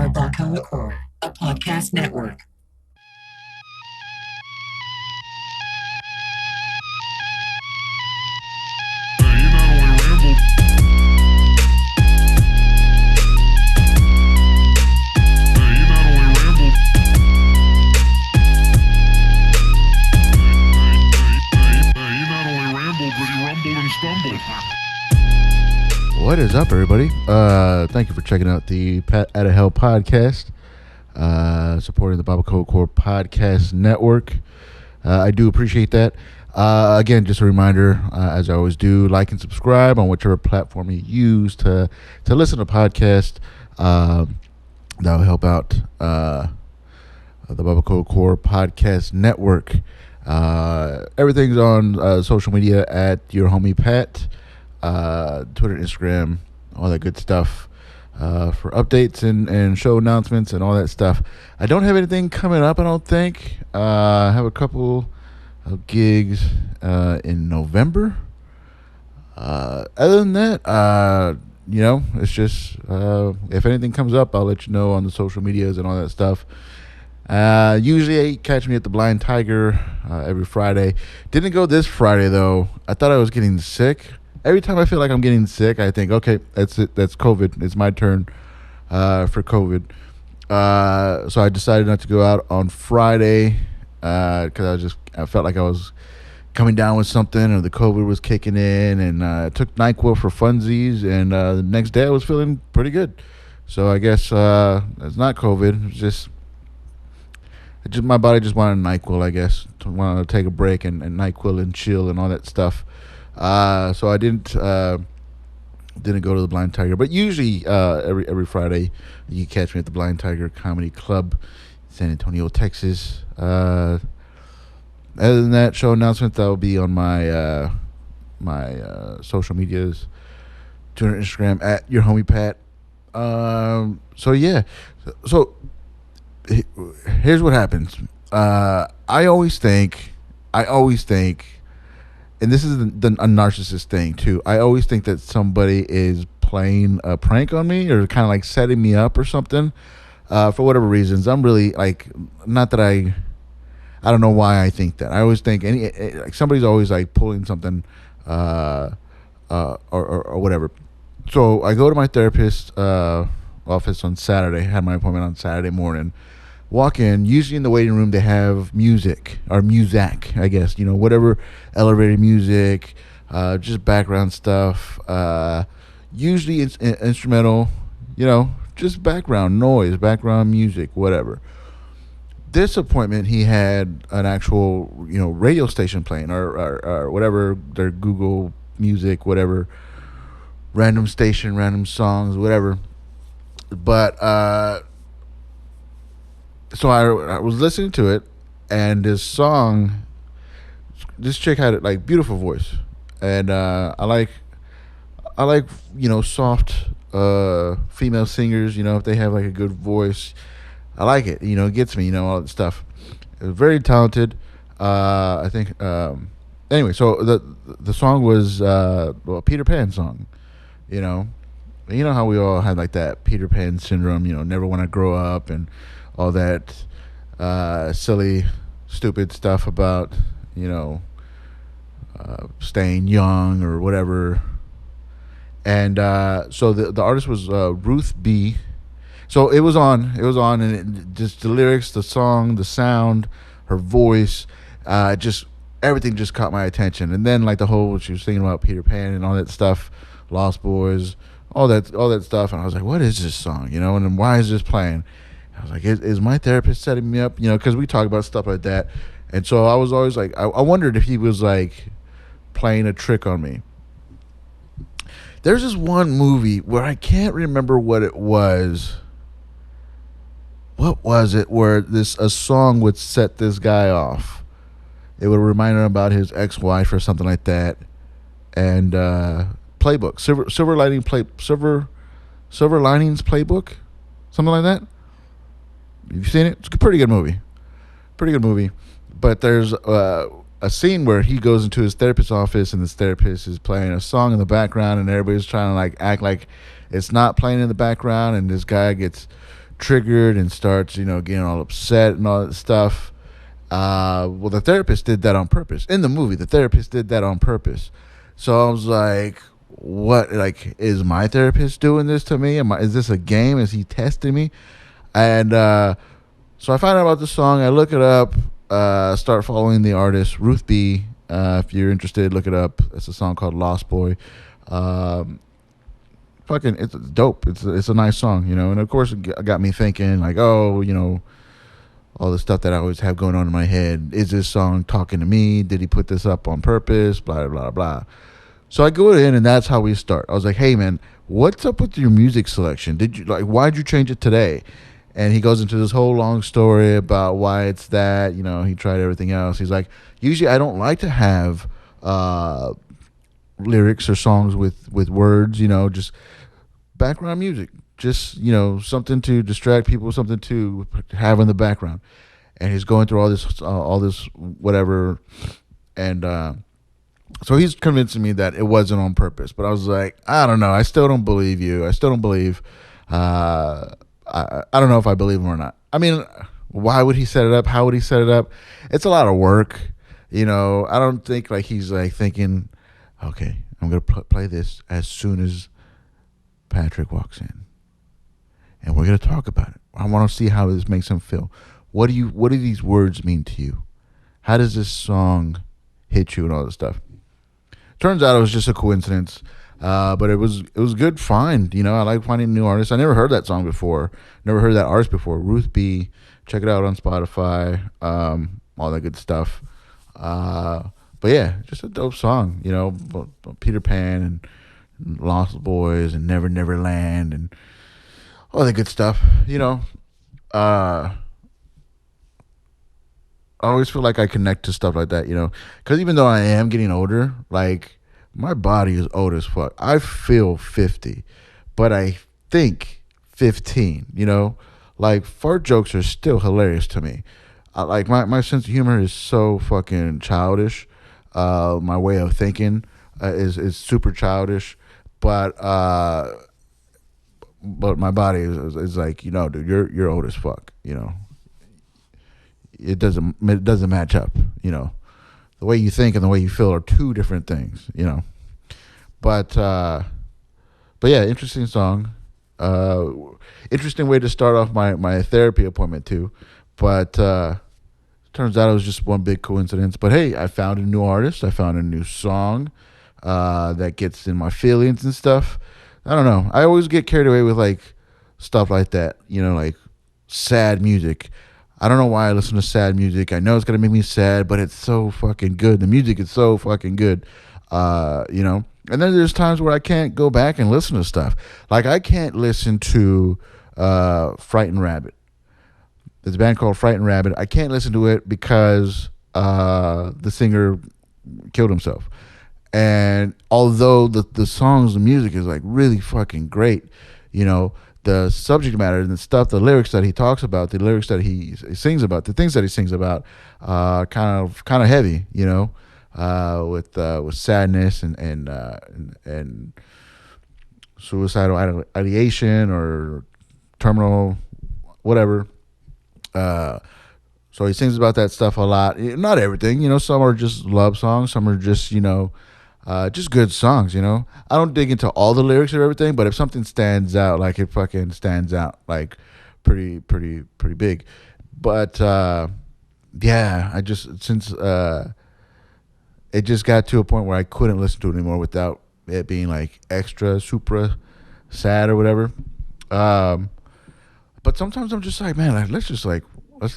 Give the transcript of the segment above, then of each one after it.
Barbacoa, a podcast network. What is up, everybody? Thank you for checking out the Pat Out of Hell podcast, supporting the Barbacoa podcast network. I do appreciate that. Again, just a reminder, as I always do, like and subscribe on whichever platform you use to listen to podcasts. That will help out the Barbacoa podcast network. Everything's on social media at your homie Pat. Twitter, Instagram, all that good stuff for updates and show announcements and all that stuff. I don't have anything coming up, I don't think. I have a couple of gigs in November. Other than that, it's just if anything comes up, I'll let you know on the social medias and all that stuff. Usually catch me at the Blind Tiger every Friday. Didn't go this Friday, though. I thought I was getting sick. Every time I feel like I'm getting sick, I think, okay, that's it. That's COVID. It's my turn for COVID. So I decided not to go out on Friday because I felt like I was coming down with something, or the COVID was kicking in, and I took NyQuil for funsies, and the next day I was feeling pretty good. So I guess it's not COVID. It's just my body just wanted NyQuil, I guess. Wanted to take a break and NyQuil and chill and all that stuff. So I didn't go to the Blind Tiger, but usually every Friday you catch me at the Blind Tiger Comedy Club, San Antonio, Texas. Other than that, show announcement that will be on my social medias, Twitter, Instagram at your homie Pat. So yeah, so here's what happens. I always think. And this is a narcissist thing, too. I always think that somebody is playing a prank on me or kind of like setting me up or something for whatever reasons. I'm really like, not that I don't know why I think that. I always think like somebody's always like pulling something or whatever. So I go to my therapist's office on Saturday. I had my appointment on Saturday morning. Walk in, usually in the waiting room they have music, or muzak, I guess, whatever, elevator music, just background stuff, usually it's instrumental, just background noise, background music, whatever. This appointment, he had an actual, radio station playing, or whatever, their Google Music, whatever, random station, random songs, whatever. But, so I was listening to it, and this chick had like beautiful voice, and I like soft female singers. If they have like a good voice, I like it. It gets me. All that stuff. It was very talented. I think. Anyway, so the song was a Peter Pan song. You know how we all had like that Peter Pan syndrome. Never want to grow up and all that silly, stupid stuff about, staying young or whatever. And so the artist was Ruth B. So it was on, and just the lyrics, the song, the sound, her voice, just everything just caught my attention. And then like she was singing about Peter Pan and all that stuff, Lost Boys, all that stuff. And I was like, what is this song? And then why is this playing? I was like, is my therapist setting me up? Because we talk about stuff like that. And so I was always like, I wondered if he was like playing a trick on me. There's this one movie where I can't remember what it was. What was it where a song would set this guy off? It would remind him about his ex-wife or something like that. And Playbook, Silver Linings Playbook, something like that. Have you seen it? It's a pretty good movie. But there's a scene where he goes into his therapist's office, and this therapist is playing a song in the background, and everybody's trying to like act like it's not playing in the background, and this guy gets triggered and starts, getting all upset and all that stuff. Well, the therapist did that on purpose. In the movie, the therapist did that on purpose. So I was like, what? Like, is my therapist doing this to me? Is this a game? Is he testing me? And so I find out about the song. I look it up, start following the artist, Ruth B. If you're interested, look it up. It's a song called Lost Boy. Um, it's dope. It's a nice song, and of course it got me thinking, like, oh, all the stuff that I always have going on in my head. Is this song talking to me? Did he put this up on purpose? Blah, blah, blah. So I go in, and that's how we start. I was like, hey, man, what's up with your music selection? Why'd you change it today? And he goes into this whole long story about why it's that. He tried everything else. He's like, usually I don't like to have lyrics or songs with words, just background music. Just, something to distract people, something to have in the background. And he's going through all this whatever. And so he's convincing me that it wasn't on purpose. But I was like, I don't know. I still don't believe you. I still don't believe. I don't know if I believe him or not. I mean, why would he set it up? How would he set it up? It's a lot of work. I don't think like he's like thinking, okay, I'm going to play this as soon as Patrick walks in. And we're going to talk about it. I want to see how this makes him feel. What do these words mean to you? How does this song hit you and all this stuff? Turns out it was just a coincidence. But it was good find. I like finding new artists. I never heard that song before. Never heard that artist before. Ruth B. Check it out on Spotify. All that good stuff. But yeah, just a dope song. Peter Pan and Lost Boys and Never Never Land and all that good stuff. I always feel like I connect to stuff like that. Because even though I am getting older, like, my body is old as fuck. I feel 50, but I think 15, Like, fart jokes are still hilarious to me. Like, my sense of humor is so fucking childish. My way of thinking is super childish. But my body is like, dude, you're old as fuck, It doesn't match up, The way you think and the way you feel are two different things, But yeah, interesting song. Interesting way to start off my therapy appointment too. But turns out it was just one big coincidence. But hey, I found a new artist. I found a new song that gets in my feelings and stuff. I don't know. I always get carried away with like stuff like that, like sad music. I don't know why I listen to sad music. I know it's gonna make me sad, but it's so fucking good. The music is so fucking good, And then there's times where I can't go back and listen to stuff. Like, I can't listen to Frightened Rabbit. There's a band called Frightened Rabbit. I can't listen to it because the singer killed himself. And although the songs, the music is like really fucking great, the subject matter and the stuff, the lyrics that he talks about, the lyrics that he sings about, the things that he sings about, kind of heavy, with sadness and suicidal ideation or terminal whatever. So he sings about that stuff a lot. Not everything, some are just love songs, some are just just good songs. I don't dig into all the lyrics or everything, but if something stands out, like, it fucking stands out like pretty big. But yeah, I just since it just got to a point where I couldn't listen to it anymore without it being like extra super sad or whatever. But sometimes I'm just like, man, like, let's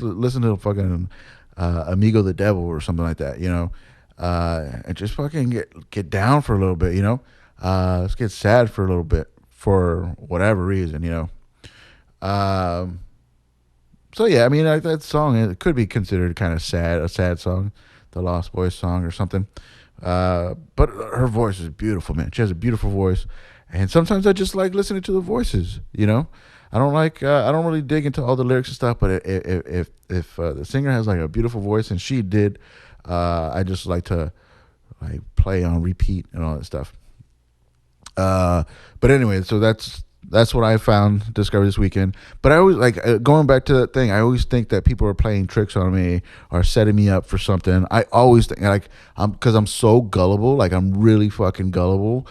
listen to fucking Amigo the Devil or something like that, and just fucking get down for a little bit, let's get sad for a little bit for whatever reason, So yeah, I mean, like, that song, it could be considered kind of sad, a sad song, the Lost Boys song or something. But her voice is beautiful, man. She has a beautiful voice, and sometimes I just like listening to the voices. I don't really dig into all the lyrics and stuff. But if the singer has like a beautiful voice, and she did, I just like to like play on repeat and all that stuff. But anyway, so that's That's what I found, discovered this weekend. But I always like going back to that thing. I always think that people are playing tricks on me or setting me up for something. I always think like because I'm so gullible. Like I'm really fucking gullible.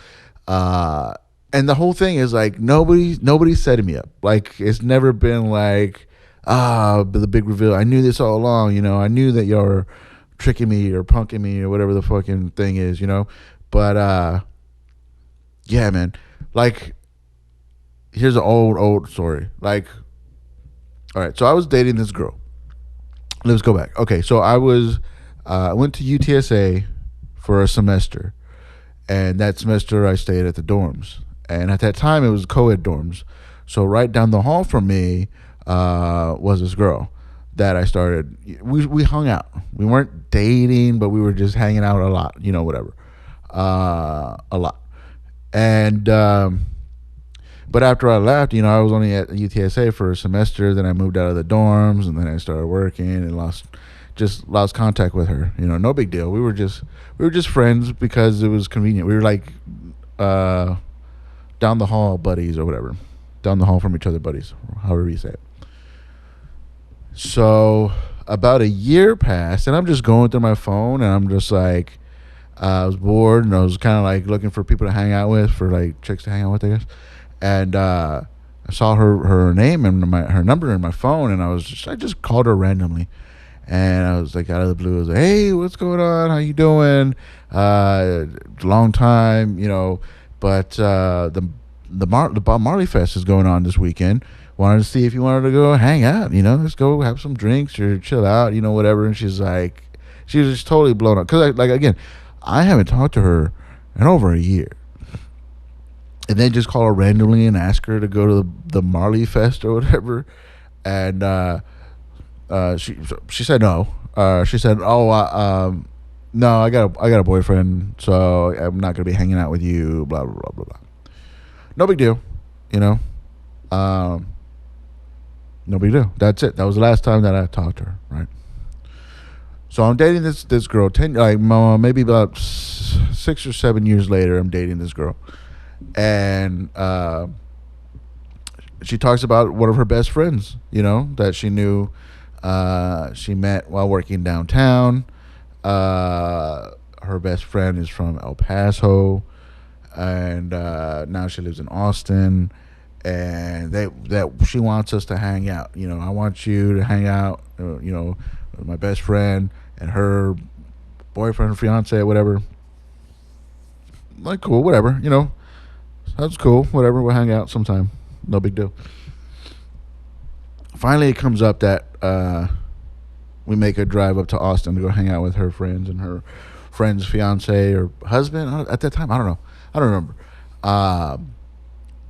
Uh, and the whole thing is like nobody's setting me up. Like it's never been like the big reveal. I knew this all along. I knew that you're tricking me or punking me or whatever the fucking thing is. But yeah, man. Like here's an old story. Like, all right, so I was dating this girl. Let's go back. Okay, so I went to UTSA for a semester, and that semester I stayed at the dorms. And at that time, it was co-ed dorms. So right down the hall from me was this girl that I started. We hung out. We weren't dating, but we were just hanging out a lot. Whatever, a lot. And but after I left, I was only at UTSA for a semester. Then I moved out of the dorms, and then I started working and lost contact with her. No big deal. We were just friends because it was convenient. We were like down the hall buddies or whatever, down the hall from each other buddies, however you say it. So about a year passed, and I'm just going through my phone, and I'm just like, I was bored, and I was kind of like looking for people to hang out with, for like chicks to hang out with, I guess. And I saw her name and her number in my phone, and I just called her randomly, and I was like out of the blue. I was like, "Hey, what's going on? How you doing? Long time, But the Bob Marley Fest is going on this weekend. Wanted to see if you wanted to go hang out. Let's go have some drinks or chill out. Whatever." And she was just totally blown up because again, I haven't talked to her in over a year. And then just call her randomly and ask her to go to the Marley Fest or whatever. And she said no. She said, "Oh, no, I got a boyfriend, so I'm not gonna be hanging out with you." Blah blah blah blah blah. No big deal, no big deal. That's it. That was the last time that I talked to her. Right. So I'm dating this girl. Maybe about 6 or 7 years later, I'm dating this girl. And she talks about one of her best friends, that she knew. She met while working downtown. Her best friend is from El Paso, and now she lives in Austin. And that she wants us to hang out. I want you to hang out. With my best friend and her boyfriend, fiance, whatever. Like, cool, whatever. That's cool. Whatever. We'll hang out sometime. No big deal. Finally, it comes up that we make a drive up to Austin to go hang out with her friends and her friend's fiance or husband at that time. I don't know. I don't remember.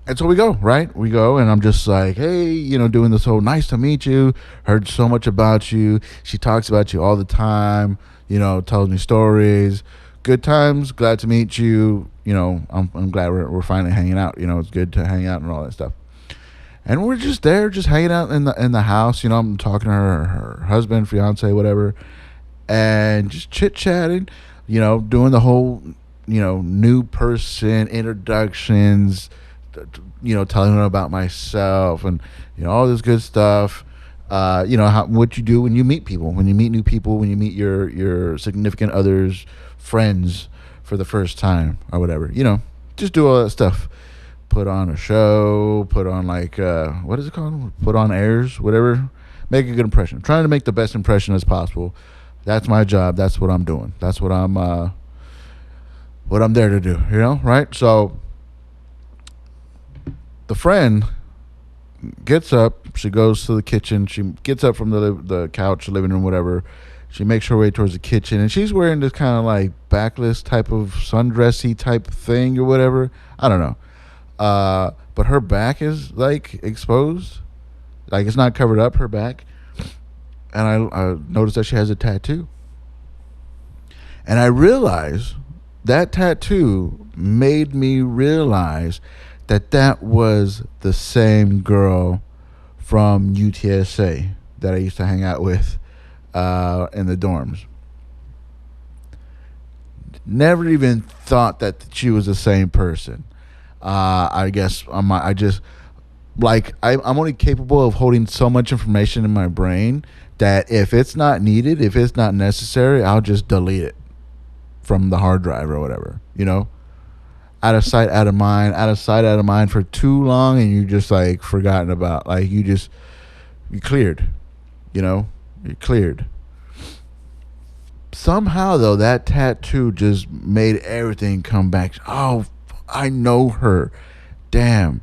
And so we go, right? We go, and I'm just like, hey, doing this whole nice to meet you. Heard so much about you. She talks about you all the time. Tells me stories. Good times. Glad to meet you. I'm glad we're finally hanging out. It's good to hang out and all that stuff. And we're just there, just hanging out in the house. I'm talking to her husband, fiance, whatever, and just chit chatting. Doing the whole, new person introductions. Telling her about myself and all this good stuff. What you do when you meet people, when you meet new people, when you meet your significant others, friends for the first time or whatever. Just do all that stuff. Put on a show. Put on what is it called? Put on airs, whatever. Make a good impression. Trying to make the best impression as possible. That's my job. That's what I'm doing. That's what I'm there to do. Right? So the friend gets up. She goes to the kitchen. She gets up from the couch, living room, whatever. She makes her way towards the kitchen, and she's wearing this kind of like backless type of sundressy type thing or whatever. I don't know. But her back is like exposed. Like it's not covered up, her back. And I noticed that she has a tattoo. And I realized that tattoo made me realize that was the same girl from UTSA that I used to hang out with in the dorms. Never even thought that she was the same person. I guess I just like I'm only capable of holding so much information in my brain that if it's not needed, if it's not necessary, I'll just delete it from the hard drive or whatever. Out of sight, out of mind, out of sight, out of mind for too long, and you just like forgotten about. Like you cleared. You're cleared. Somehow though, that tattoo just made everything come back. Oh, I know her. Damn.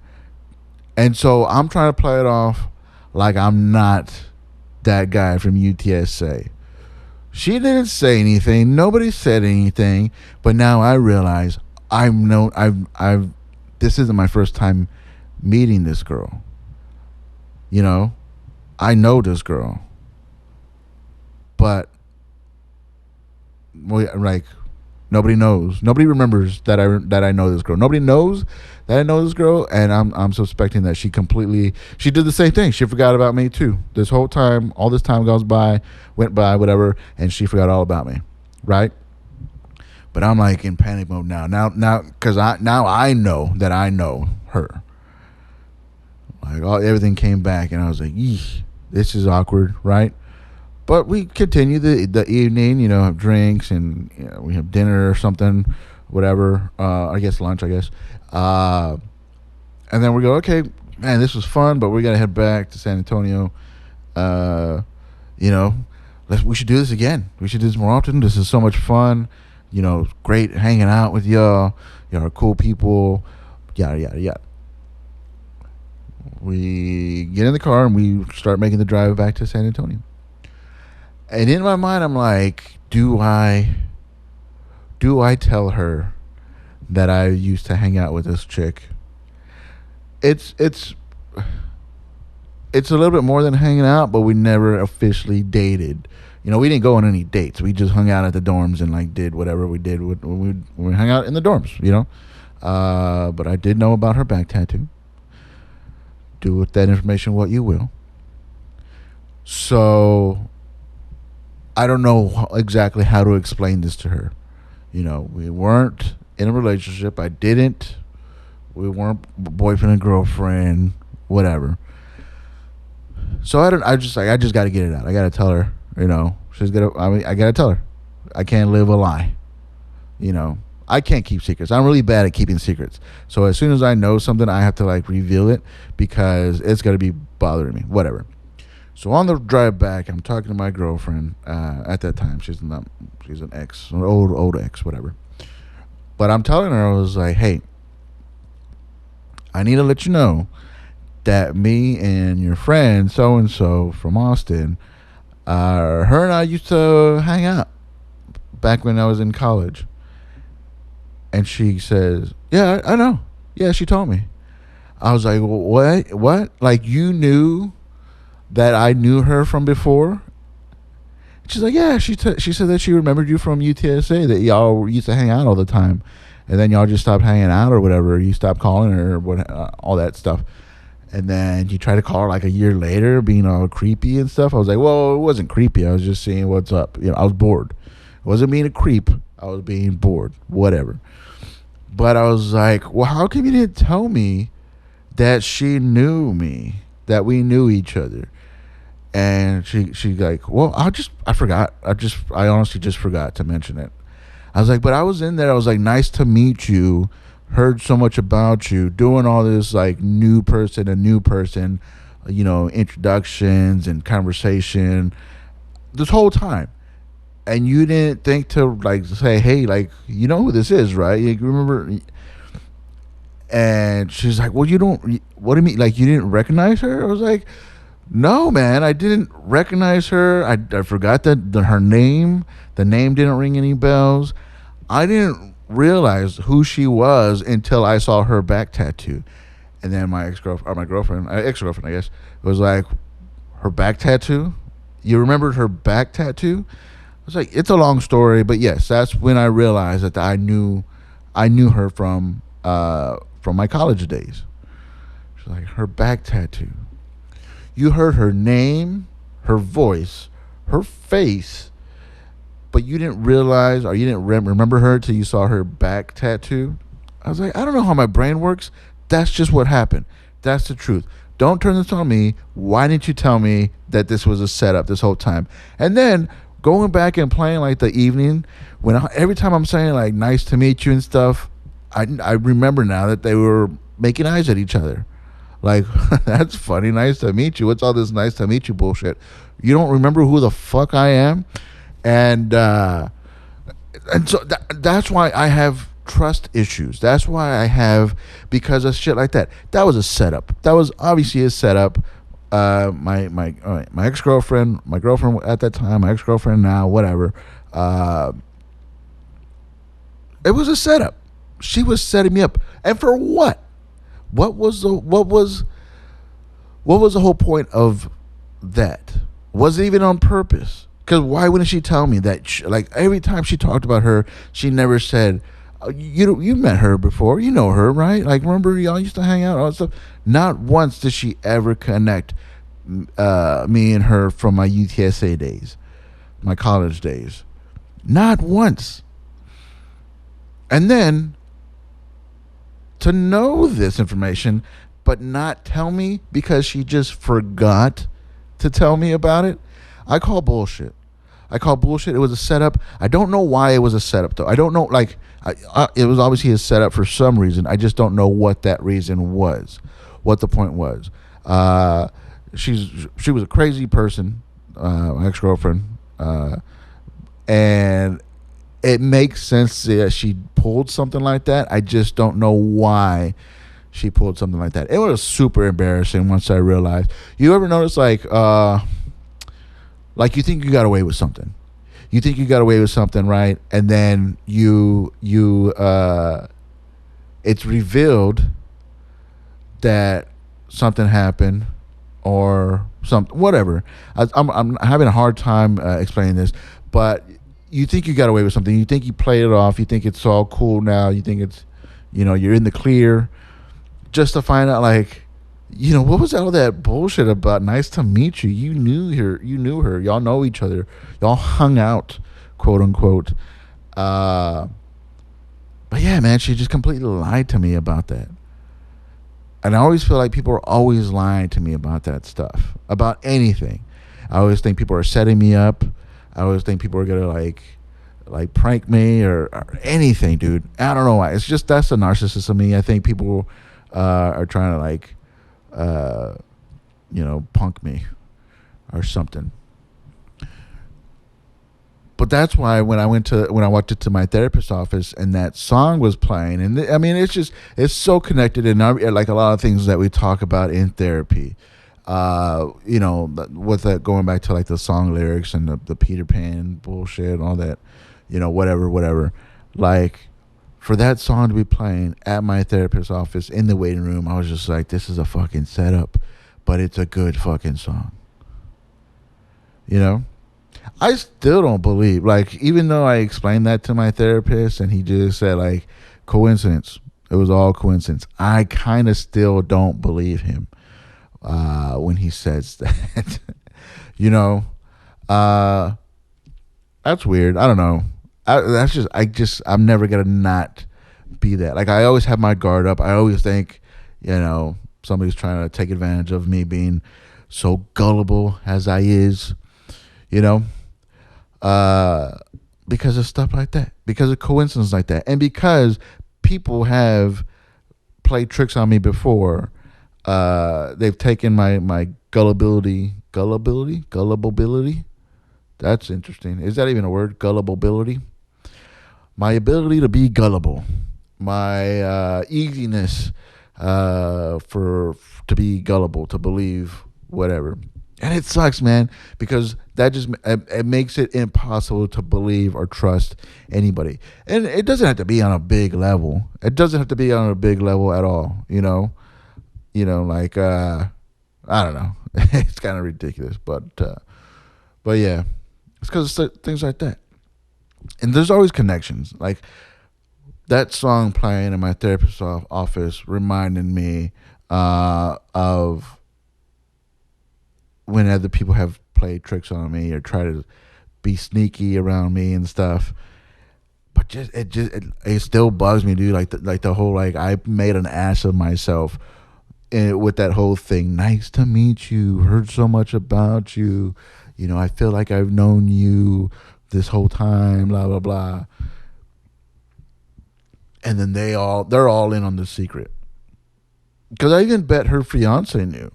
And so I'm trying to play it off like I'm not that guy from UTSA. She didn't say anything. Nobody said anything. But now I realize I've this isn't my first time meeting this girl. I know this girl. But like nobody knows. Nobody remembers that I know this girl. Nobody knows that I know this girl, and I'm suspecting that she did the same thing. She forgot about me too. This whole time, all this time went by, whatever, and she forgot all about me, right? But I'm like in panic mode now, because I know that I know her. Like everything came back, and I was like, "Eesh, this is awkward," right? But we continue the evening, have drinks and we have dinner or something, whatever. I guess lunch, I guess. And then we go, okay, man, this was fun, but we got to head back to San Antonio. You know, we should do this again. We should do this more often. This is so much fun. Great hanging out with y'all. Y'all are cool people. Yada, yada, yada. We get in the car and we start making the drive back to San Antonio. And in my mind, I'm like, do I tell her that I used to hang out with this chick? It's a little bit more than hanging out, but we never officially dated. We didn't go on any dates. We just hung out at the dorms and like did whatever we did when we hung out in the dorms. But I did know about her back tattoo. Do with that information what you will. So I don't know exactly how to explain this to her. We weren't in a relationship. We weren't boyfriend and girlfriend, whatever. So I just got to get it out. I got to tell her, I got to tell her. I can't live a lie. I can't keep secrets. I'm really bad at keeping secrets. So as soon as I know something, I have to like reveal it because it's going to be bothering me, whatever. So on the drive back, I'm talking to my girlfriend. At that time, she's an ex, an old ex, whatever. But I'm telling her, I was like, hey, I need to let you know that me and your friend so and so from Austin, her and I used to hang out back when I was in college. And she says, yeah, I know. Yeah, she told me. I was like, what? Like you knew that I knew her from before? She's like, yeah. She said that she remembered you from UTSA, that y'all used to hang out all the time, and then y'all just stopped hanging out or whatever. You stopped calling her, all that stuff, and then you try to call her like a year later, being all creepy and stuff. I was like, well, it wasn't creepy. I was just seeing what's up. I was bored. I wasn't being a creep. I was being bored. Whatever. But I was like, well, how come you didn't tell me that she knew me, that we knew each other? And she like, well, I forgot. I honestly just forgot to mention it. I was like, but I was in there. I was like, nice to meet you. Heard so much about you. Doing all this like new person, introductions and conversation this whole time. And you didn't think to like say, hey, like, you know who this is, right? You remember? And she's like, well, what do you mean? Like, you didn't recognize her? I was like, no, man, I didn't recognize her. I forgot her name. The name didn't ring any bells. I didn't realize who she was until I saw her back tattoo. And then my ex-girlfriend, I guess, was like, her back tattoo? You remembered her back tattoo? I was like, it's a long story, but yes, that's when I realized that I knew her from my college days. She's like, her back tattoo. You heard her name, her voice, her face, but you didn't realize or you didn't remember her till you saw her back tattoo. I was like, I don't know how my brain works. That's just what happened. That's the truth. Don't turn this on me. Why didn't you tell me that this was a setup this whole time? And then going back and playing like the evening, every time I'm saying like nice to meet you and stuff, I remember now that they were making eyes at each other. Like, that's funny. Nice to meet you. What's all this nice to meet you bullshit? You don't remember who the fuck I am? And so that's why I have trust issues. That's why I have, because of shit like that. That was a setup. That was obviously a setup. My ex girlfriend, my girlfriend at that time, my ex girlfriend now, whatever. It was a setup. She was setting me up, and for what? What was the whole point of that? Was it even on purpose? Because why wouldn't she tell me that? Like every time she talked about her, she never said, you met her before, you know her, right? Like remember y'all used to hang out, all that stuff. Not once did she ever connect me and her from my UTSA days, my college days. Not once. And then to know this information but not tell me because she just forgot to tell me about it, I call bullshit. I call bullshit. It was a setup. I don't know why it was a setup though. I don't know. Like, it was obviously a setup for some reason. I just don't know what that reason was, what the point was. She was a crazy person, my ex girlfriend, and it makes sense that she pulled something like that. I just don't know why she pulled something like that. It was super embarrassing once I realized. You ever notice like you think you got away with something. You think you got away with something, right? And then it's revealed that something happened or something, whatever. I'm having a hard time explaining this, but you think you got away with something. You think you played it off. You think it's all cool now. You think it's, you're in the clear, just to find out like, what was all that bullshit about? Nice to meet you. You knew her. Y'all know each other. Y'all hung out, quote unquote. But yeah, man, she just completely lied to me about that. And I always feel like people are always lying to me about that stuff, about anything. I always think people are setting me up. I always think people are gonna like prank me or anything, dude. I don't know why. It's just that's the narcissist of me. I think people are trying to punk me or something. But that's why when I walked into my therapist's office and that song was playing, and I mean it's so connected and like a lot of things that we talk about in therapy. With that, going back to like the song lyrics and the Peter Pan bullshit and all that, whatever. Like, for that song to be playing at my therapist's office in the waiting room, I was just like, this is a fucking setup, but it's a good fucking song. I still don't believe, like, even though I explained that to my therapist and he just said like, coincidence, it was all coincidence, I kind of still don't believe him when he says that. That's weird. I don't know. I'm never gonna not be that. Like, I always have my guard up. I always think, somebody's trying to take advantage of me being so gullible as I is, because of stuff like that, because of coincidence like that, and because people have played tricks on me before. They've taken my gullibility. That's interesting. Is that even a word? Gullibility? My ability to be gullible. My easiness to be gullible, to believe whatever. And it sucks, man, because that just it makes it impossible to believe or trust anybody. And it doesn't have to be on a big level. It doesn't have to be on a big level at all, I don't know. It's kind of ridiculous, but yeah, it's because of things like that. And there's always connections. Like, that song playing in my therapist's office reminded me of when other people have played tricks on me or tried to be sneaky around me and stuff. but it still bugs me, dude. Like the whole like I made an ass of myself with that whole thing. Nice to meet you. Heard so much about you. You know, I feel like I've known you this whole time. Blah blah blah. And then they're all in on the secret. Because I even bet her fiance knew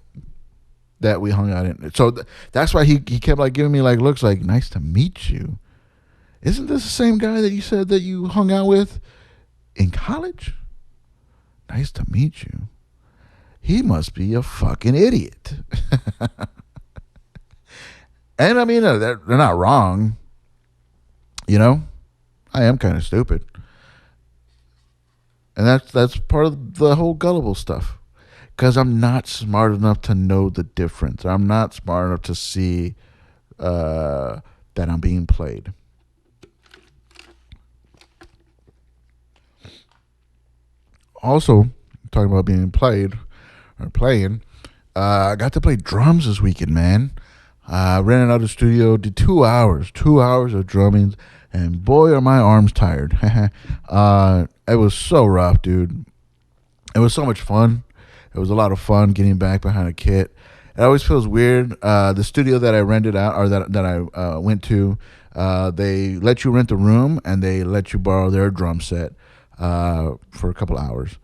that we hung out in. So that's why he kept like giving me like looks like nice to meet you. Isn't this the same guy that you said that you hung out with in college? Nice to meet you. He must be a fucking idiot. And I mean, they're not wrong. You know, I am kind of stupid, and that's part of the whole gullible stuff. Because I'm not smart enough to know the difference. I'm not smart enough to see that I'm being played. Also, talking about being played or playing, I got to play drums this weekend, man. Rented out a studio, did 2 hours of drumming, and boy, are my arms tired. It was so rough, dude. It was so much fun. It was a lot of fun getting back behind a kit. It always feels weird. The studio that I rented out, or that I went to, they let you rent the room and they let you borrow their drum set for a couple hours,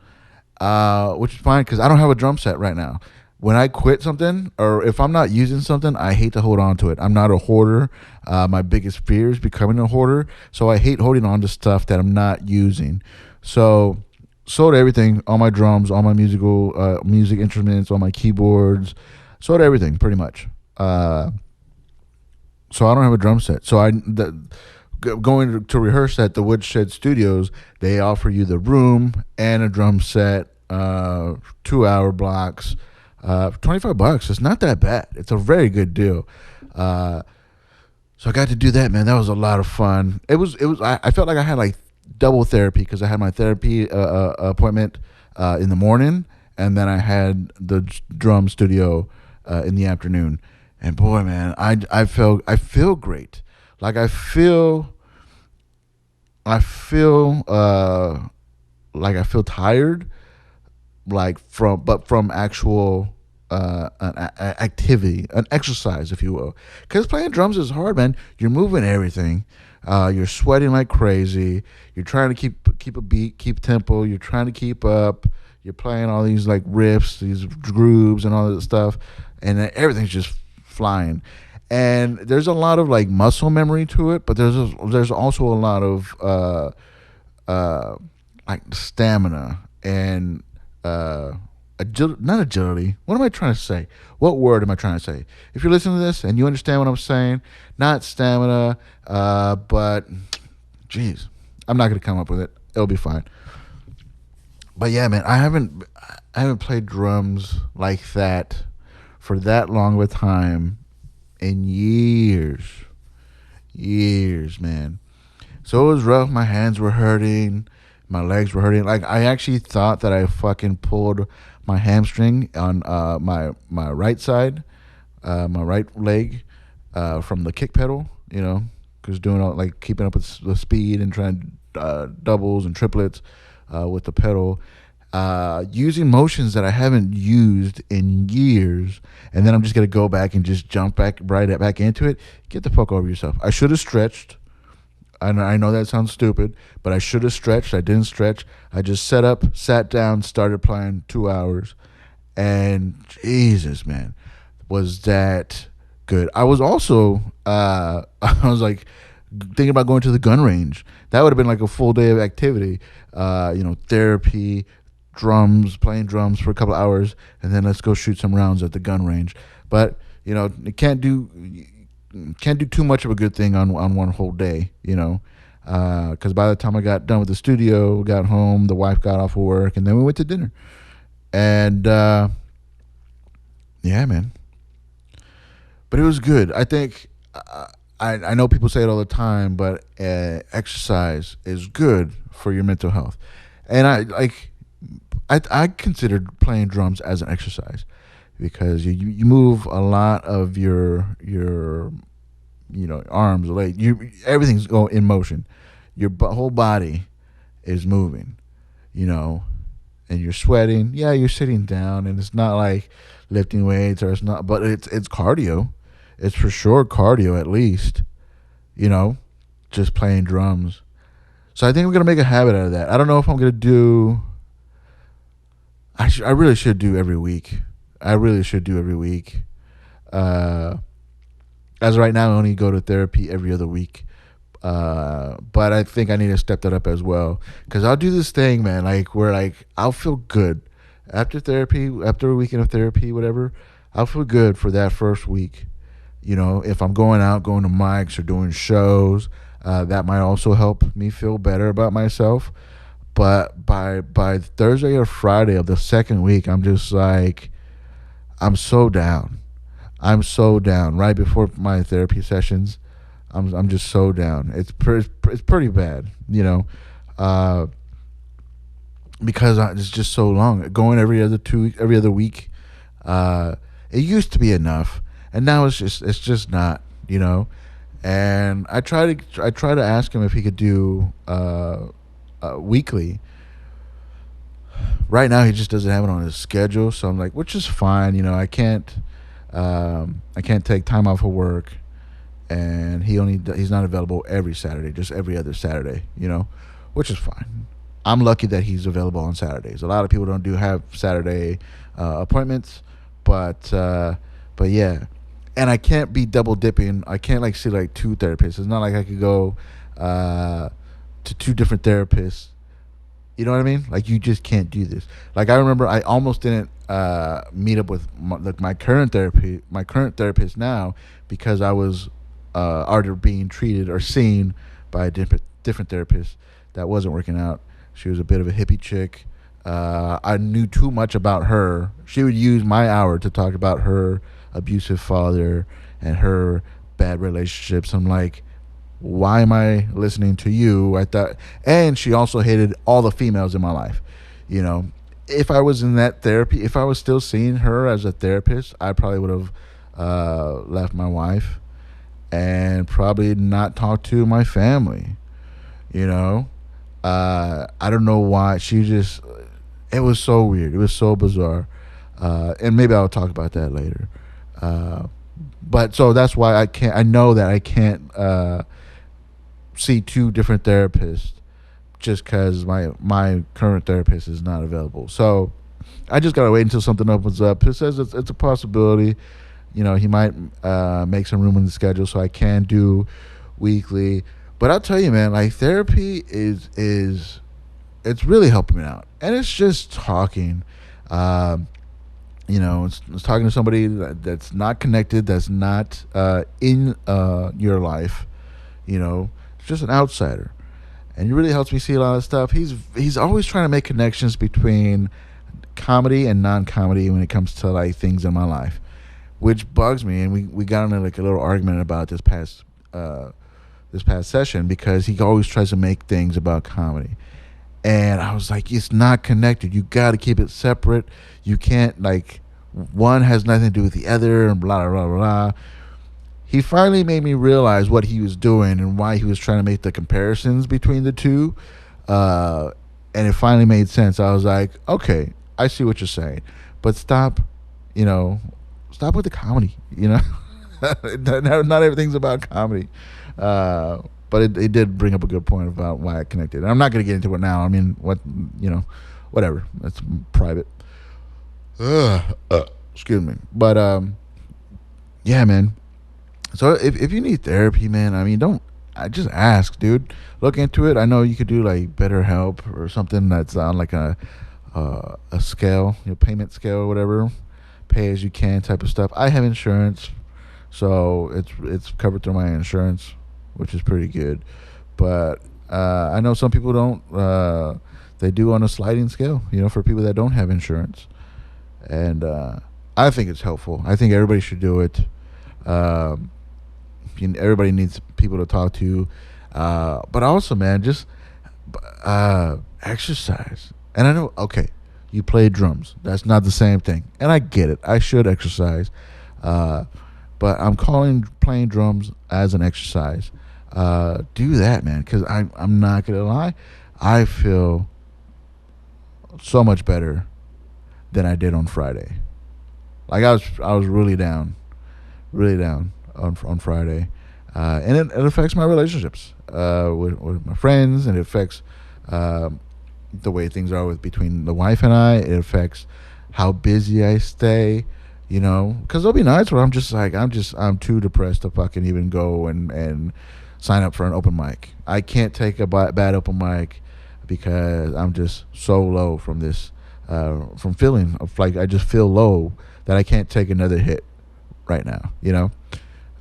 which is fine because I don't have a drum set right now. When I quit something or if I'm not using something, I hate to hold on to it. I'm not a hoarder. My biggest fear is becoming a hoarder. So I hate holding on to stuff that I'm not using. So sold everything, all my drums, all my music instruments, all my keyboards, sold everything pretty much. So I don't have a drum set. So going to rehearse at the Woodshed Studios, they offer you the room and a drum set, 2-hour blocks. $25. It's not that bad. It's a very good deal. So I got to do that, man. That was a lot of fun. It was. I felt like I had like double therapy because I had my therapy appointment in the morning, and then I had the drum studio in the afternoon. And boy, man, I feel great. Like I feel like I feel tired, like from actual an activity, an exercise, if you will. Because playing drums is hard, man. You're moving everything. You're sweating like crazy. You're trying to keep a beat, keep tempo. You're trying to keep up. You're playing all these like riffs, these grooves, and all that stuff, and everything's just flying. And there's a lot of like muscle memory to it, but there's also a lot of like stamina and not agility. What am I trying to say? What word am I trying to say? If you're listening to this and you understand what I'm saying, not stamina, but geez, I'm not gonna come up with it. It'll be fine. But yeah, man, I haven't played drums like that for that long of a time in years, man. So it was rough. My hands were hurting. My legs were hurting. Like I actually thought that I fucking pulled my hamstring on my right side, my right leg, from the kick pedal. You know, because doing all like keeping up with the speed and trying doubles and triplets with the pedal, using motions that I haven't used in years, and then I'm just gonna go back and just jump back into it. Get the fuck over yourself. I should have stretched. I know that sounds stupid, but I should have stretched. I didn't stretch. I just sat down, started playing 2 hours, and Jesus, man, was that good. I was also, I was like thinking about going to the gun range. That would have been like a full day of activity. Therapy, playing drums for a couple hours, and then let's go shoot some rounds at the gun range. But it can't do too much of a good thing on one whole day, because by the time I got done with the studio, got home, the wife got off of work, and then we went to dinner. And yeah, man, but it was good. I think I know people say it all the time, but exercise is good for your mental health, and I considered playing drums as an exercise because you move a lot of your arms, legs, everything's going in motion. your whole body is moving, you know, and you're sweating. Yeah, you're sitting down, and it's not like lifting weights, or it's not, but it's cardio. It's for sure cardio, at least, you know, just playing drums. So I think I'm gonna make a habit out of that. I don't know if I'm gonna do. I really should do every week. I really should do every week. Uh, as of right now, I only go to therapy every other week. But I think I need to step that up as well, because I'll do this thing, man, like where like I'll feel good after therapy, after a weekend of therapy, whatever. I'll feel good for that first week. You know, if I'm going out, going to mics or doing shows, that might also help me feel better about myself. But by Thursday or Friday of the second week, I'm just like, I'm so down. I'm so down. Right before my therapy sessions, I'm just so down. It's pretty bad, you know, because it's just so long. Going every other week, it used to be enough, and now it's just not, you know. And I try to ask him if he could do weekly. Right now, he just doesn't have it on his schedule, so I'm like, which is fine, you know. I can't take time off of work, and he's not available every Saturday, just every other Saturday, you know, which is fine. I'm lucky that he's available on Saturdays. A lot of people don't do have Saturday appointments, but yeah, and I can't be double dipping. I can't like see like two therapists. It's not like I could go to two different therapists. You know what I mean? Like, you just can't do this. Like, I remember I almost didn't meet up with my current therapist now, because I was already being treated or seen by a different therapist that wasn't working out. She was a bit of a hippie chick. I knew too much about her. She would use my hour to talk about her abusive father and her bad relationships. I'm like, why am I listening to you? I thought, and she also hated all the females in my life. You know, if I was in that therapy, if I was still seeing her as a therapist, I probably would have left my wife and probably not talked to my family. You know, I don't know why. It was so weird. It was so bizarre. And maybe I'll talk about that later. But so that's why I know that I can't see two different therapists just because my current therapist is not available. So I just gotta wait until something opens up. It says it's a possibility. You know, he might make some room in the schedule so I can do weekly. But I'll tell you, man, like, therapy is it's really helping me out, and it's just talking. You know, it's talking to somebody that's not connected, that's not in your life. You know, it's just an outsider, and it really helps me see a lot of stuff. He's always trying to make connections between comedy and non-comedy when it comes to like things in my life, which bugs me. And we got into like a little argument about this past session, because he always tries to make things about comedy. And I was like, it's not connected. You got to keep it separate. You can't, like, one has nothing to do with the other, and blah, blah, blah, blah. He finally made me realize what he was doing and why he was trying to make the comparisons between the two. And it finally made sense. I was like, okay, I see what you're saying. But stop with the comedy, you know? Not everything's about comedy. But it did bring up a good point about why I connected. And I'm not going to get into it now. I mean, whatever. That's private. Excuse me. But, yeah, man. So if you need therapy, man, I mean, I just ask, dude. Look into it. I know you could do like BetterHelp or something that's on like a scale, payment scale or whatever, pay as you can type of stuff. I have insurance, so it's covered through my insurance, which is pretty good. But I know some people don't. They do on a sliding scale, for people that don't have insurance. And I think it's helpful. I think everybody should do it. Everybody needs people to talk to. But also, man, just exercise. And I know, okay, you play drums. That's not the same thing. And I get it. I should exercise. But I'm calling playing drums as an exercise. do that, man. Because I'm not gonna lie, I feel so much better than I did on Friday. Like I was really down on Friday, and it affects my relationships with my friends, and it affects the way things are with between the wife and I. It affects how busy I stay. Because there'll be nights where I'm just like I'm too depressed to fucking even go and sign up for an open mic. I can't take a bad open mic because I'm just so low from this, from feeling of like I just feel low that I can't take another hit right now.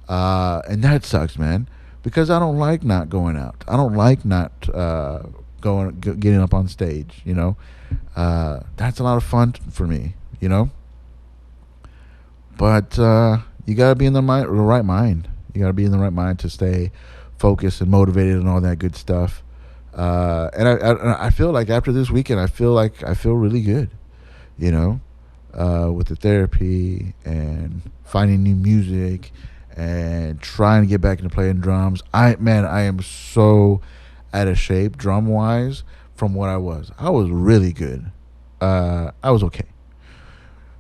And that sucks, man, because I don't like not going out. I don't like not getting up on stage. That's a lot of fun for me. But you gotta be in the right mind. You gotta be in the right mind to stay focused and motivated and all that good stuff. And I feel like after this weekend, I feel really good. You know, with the therapy and finding new music and trying to get back into playing drums. I am so out of shape drum wise from what I was. I was really good. I was okay.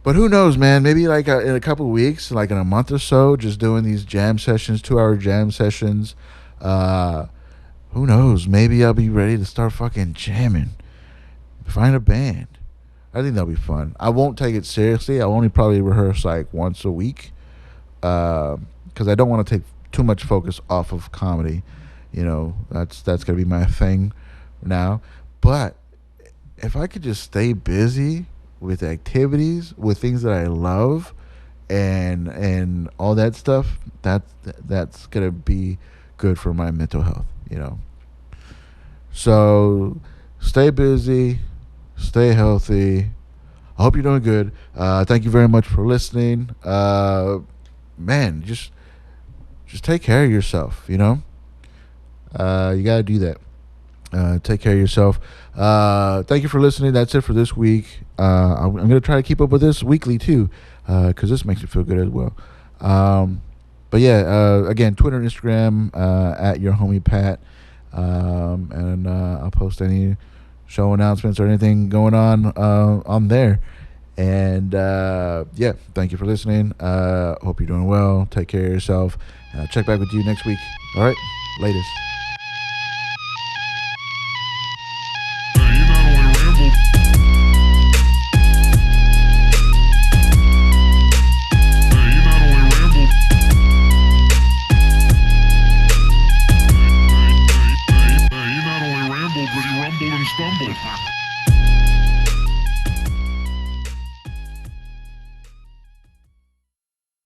But who knows, man? Maybe like in a couple of weeks, like in a month or so, just doing these jam sessions, 2-hour jam sessions. Uh, who knows? Maybe I'll be ready to start fucking jamming. Find a band. I think that'll be fun. I won't take it seriously. I'll only probably rehearse like once a week, because I don't want to take too much focus off of comedy. That's gonna be my thing now. But if I could just stay busy with activities, with things that I love, and all that stuff, that's gonna be good for my mental health. So stay busy, stay healthy. I hope you're doing good. Thank you very much for listening. Man, just take care of yourself. You gotta do that. Take care of yourself. Thank you for listening. That's it for this week. I'm going to try to keep up with this weekly too, because this makes me feel good as well. But yeah, again, Twitter and Instagram, at your homie Pat. And I'll post any show announcements or anything going on there. And yeah, thank you for listening. Hope you're doing well. Take care of yourself. Check back with you next week. All right, latest.